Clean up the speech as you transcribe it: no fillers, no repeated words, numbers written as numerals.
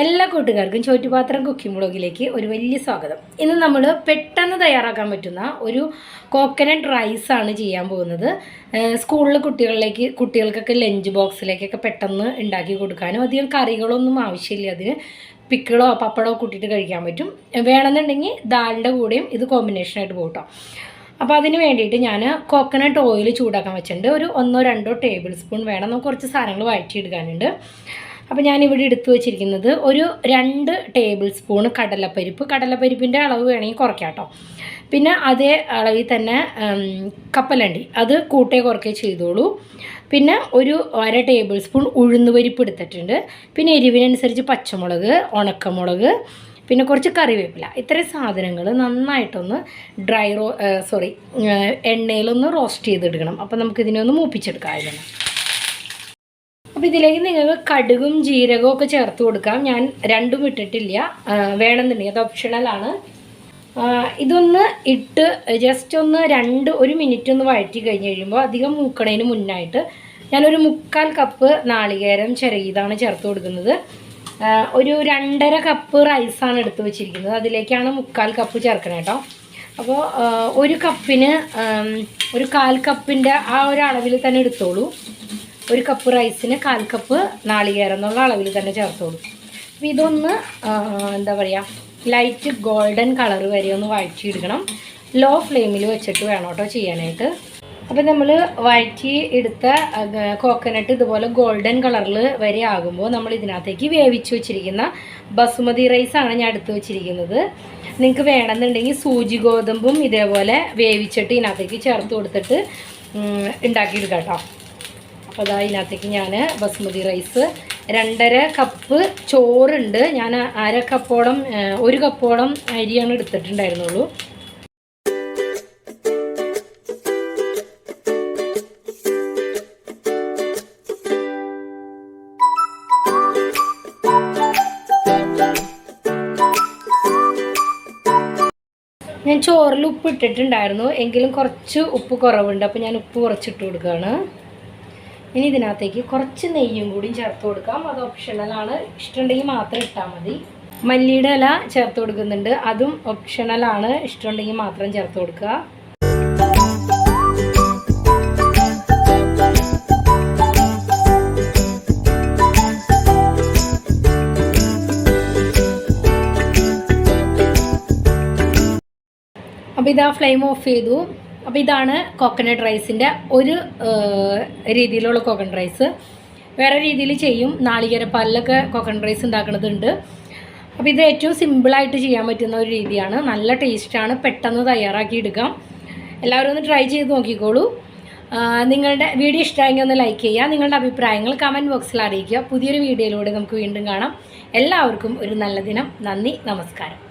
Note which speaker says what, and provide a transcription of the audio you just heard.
Speaker 1: എല്ലാ കൂട്ടുകാർക്കും ചോറ്റുപാത്രം കുക്കിംഗ് വ്ളോഗിലേക്ക് ഒരു വലിയ സ്വാഗതം. ഇന്ന് നമ്മൾ പെട്ടെന്ന് തയ്യാറാക്കാൻ പറ്റുന്ന ഒരു കോക്കനട്ട് റൈസാണ് ചെയ്യാൻ പോകുന്നത്. സ്കൂളിൽ കുട്ടികൾക്കൊക്കെ ലഞ്ച് ബോക്സിലേക്കൊക്കെ പെട്ടെന്ന് ഉണ്ടാക്കി കൊടുക്കാനും അധികം കറികളൊന്നും ആവശ്യമില്ല. അതിന് പിക്കിളോ പപ്പടമോ കൂട്ടിയിട്ട് കഴിക്കാൻ പറ്റും. വേണമെന്നുണ്ടെങ്കിൽ ദാലിൻ്റെ കൂടെയും ഇത് കോമ്പിനേഷനായിട്ട് പോകട്ടോ. അപ്പോൾ അതിന് വേണ്ടിയിട്ട് ഞാൻ കോക്കനട്ട് ഓയിൽ ചൂടാക്കാൻ വെച്ചിട്ടുണ്ട്. ഒരു 1-2 ടേബിൾ സ്പൂൺ വേണം. നമുക്ക് കുറച്ച് സാധനങ്ങൾ വഴറ്റിയെടുക്കാനുണ്ട്. അപ്പോൾ ഞാനിവിടെ എടുത്തു വെച്ചിരിക്കുന്നത് ഒരു 2 ടേബിൾ സ്പൂൺ കടലപ്പരിപ്പിൻ്റെ അളവ് വേണമെങ്കിൽ കുറയ്ക്കാം കേട്ടോ. പിന്നെ അതേ അളവിൽ തന്നെ കപ്പലണ്ടി അത് കൂട്ടേ കുറയ്ക്കേ ചെയ്തോളൂ. പിന്നെ ഒരു 1/2 ടേബിൾ സ്പൂൺ ഉഴുന്നുപരിപ്പ് എടുത്തിട്ടുണ്ട്. പിന്നെ എരിവിനനുസരിച്ച് പച്ചമുളക്, ഉണക്കമുളക്, പിന്നെ കുറച്ച് കറിവേപ്പില. ഇത്രയും സാധനങ്ങൾ നന്നായിട്ടൊന്ന് എണ്ണയിലൊന്ന് റോസ്റ്റ് ചെയ്തെടുക്കണം. അപ്പോൾ നമുക്കിതിനെ ഒന്ന് മൂപ്പിച്ചെടുക്കാം. അതിന് അപ്പോൾ ഇതിലേക്ക് നിങ്ങൾക്ക് കടുകും ജീരകവും ഒക്കെ ചേർത്ത് കൊടുക്കാം. ഞാൻ രണ്ടും ഇട്ടിട്ടില്ല. വേണമെന്നുണ്ടെങ്കിൽ അത് ഓപ്ഷണലാണ്. ഇതൊന്ന് ഇട്ട് ജസ്റ്റ് ഒന്ന് 1 മിനിറ്റ് ഒന്ന് വഴറ്റി കഴിഞ്ഞ് കഴിയുമ്പോൾ അധികം മൂക്കണതിന് മുന്നായിട്ട് ഞാനൊരു 3/4 കപ്പ് നാളികേരം ചിരകിയതാണ് ചേർത്ത് കൊടുക്കുന്നത്. ഒരു 2.5 കപ്പ് റൈസാണ് എടുത്ത് വെച്ചിരിക്കുന്നത്. അതിലേക്കാണ് 3/4 കപ്പ് ചേർക്കണം കേട്ടോ. അപ്പോൾ ഒരു കപ്പിന് ഒരു 1/4 കപ്പിൻ്റെ ആ ഒരു അളവിൽ തന്നെ എടുത്തോളൂ. 1 കപ്പ് റൈസിന് 1/4 കപ്പ് നാളികേരം എന്നുള്ള അളവിൽ തന്നെ ചേർത്തോളൂ. അപ്പോൾ ഇതൊന്ന് എന്താ പറയുക, ലൈറ്റ് ഗോൾഡൻ കളർ വരെ ഒന്ന് വഴറ്റിയെടുക്കണം. ലോ ഫ്ലെയിമിൽ വെച്ചിട്ട് വേണം കേട്ടോ ചെയ്യാനായിട്ട്. അപ്പോൾ നമ്മൾ വഴറ്റി എടുത്ത കോക്കനട്ട് ഇതുപോലെ ഗോൾഡൻ കളറിൽ വരെ ആകുമ്പോൾ നമ്മൾ ഇതിനകത്തേക്ക് വേവിച്ച് വെച്ചിരിക്കുന്ന ബസുമതി റൈസാണ് ഞാൻ എടുത്ത് വെച്ചിരിക്കുന്നത്. നിങ്ങൾക്ക് വേണമെന്നുണ്ടെങ്കിൽ സൂചി ഗോതമ്പും ഇതേപോലെ വേവിച്ചിട്ട് ഇതിനകത്തേക്ക് ചേർത്ത് കൊടുത്തിട്ട് ഉണ്ടാക്കിയെടുക്കാം കേട്ടോ. അപ്പോൾ അതാ ഇതിനകത്തേക്ക് ഞാൻ ബസുമതി റൈസ് 2.5 കപ്പ് ചോറുണ്ട്. ഞാൻ 1 കപ്പോളം അരിയാണ് എടുത്തിട്ടുണ്ടായിരുന്നുള്ളൂ. ഞാൻ ചോറിൽ ഉപ്പ് ഇട്ടിട്ടുണ്ടായിരുന്നു, എങ്കിലും കുറച്ച് ഉപ്പ് കുറവുണ്ട്. അപ്പോൾ ഞാൻ ഉപ്പ് കുറച്ചിട്ട് കൊടുക്കുകയാണ്. ഇനി ഇതിനകത്തേക്ക് കുറച്ച് നെയ്യും കൂടി ചേർത്ത് കൊടുക്കാം. അത് ഓപ്ഷണലാണ്. ഇഷ്ടമുണ്ടെങ്കിൽ മാത്രം ഇട്ടാൽ മതി. മല്ലിയുടെ ഇല ചേർത്ത് കൊടുക്കുന്നുണ്ട്. അതും ഓപ്ഷണലാണ്. ഇഷ്ടമുണ്ടെങ്കിൽ മാത്രം ചേർത്ത് കൊടുക്കുക. അപ്പോൾ ഇതാ ഫ്ലെയിം ഓഫ് ചെയ്തു. അപ്പോൾ ഇതാണ് കോക്കനട്ട് റൈസിൻ്റെ ഒരു രീതിയിലുള്ള കോക്കനട്ട് റൈസ്. വേറെ രീതിയിൽ ചെയ്യും. നാളികേരപ്പാലിലൊക്കെ കോക്കനട്ട് റൈസ് ഉണ്ടാക്കുന്നതുണ്ട്. അപ്പോൾ ഇത് ഏറ്റവും സിമ്പിളായിട്ട് ചെയ്യാൻ പറ്റുന്ന ഒരു രീതിയാണ്. നല്ല ടേസ്റ്റാണ്. പെട്ടെന്ന് തയ്യാറാക്കി എടുക്കാം. എല്ലാവരും ഒന്ന് ട്രൈ ചെയ്ത് നോക്കിക്കോളൂ. നിങ്ങളുടെ വീഡിയോ ഇഷ്ടമായെങ്കിൽ ഒന്ന് ലൈക്ക് ചെയ്യുക. നിങ്ങളുടെ അഭിപ്രായങ്ങൾ കമൻറ്റ് ബോക്സിൽ അറിയിക്കുക. പുതിയൊരു വീഡിയോയിലൂടെ നമുക്ക് വീണ്ടും കാണാം. എല്ലാവർക്കും ഒരു നല്ല ദിനം. നന്ദി, നമസ്കാരം.